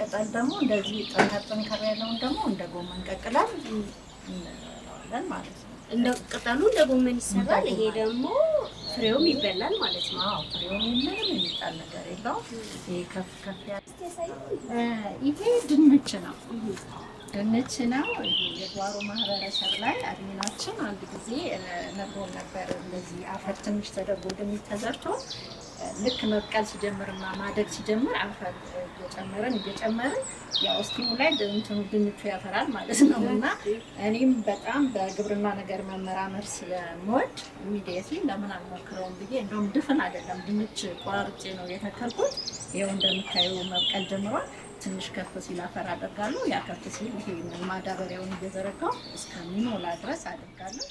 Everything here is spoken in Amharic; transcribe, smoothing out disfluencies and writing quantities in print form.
ቅጠል ደግሞ እንደዚህ ጠንከር ያለውን ደግሞ እንደ ጎመን ቀቅለን እንበላለን ማለት ነው። እንደ ቅጠሉ እንደ ጎመን ይሰራል። ይሄ ደግሞ ፍሬውም ይበላል ማለት ነው። አዎ ፍሬውም ምንም የሚጣል ነገር የለውም። ይሄ ከፍ ያለ ይሄ ድንች ነው። ድንች ነው። የጓሮ ማህበረሰብ ላይ አድሚናችን አንድ ጊዜ ነግሮን ነበር። እንደዚህ አፈር ትንሽ ተደርጎ ድንች ተዘርቶ ልክ መብቀል ሲጀምርና ማደግ ሲጀምር አፈር እየጨመርን ያው እስቲሙ ላይ እንትኑ ድንቹ ያፈራል ማለት ነው። እና እኔም በጣም በግብርና ነገር መመራመር ስለምወድ ኢሚዲየትሊ ለምን አልሞክረውም ብዬ እንደውም ድፍን አይደለም ድንች ቆራርጬ ነው የተከልኩት። ይኸው እንደምታዩ መብቀል ጀምሯል። ትንሽ ከፍ ሲል አፈር አደርጋለሁ። ያ ከፍ ሲል ይሄ ማዳበሪያውን እየዘረጋው እስከሚሞላ ድረስ አደርጋለሁ።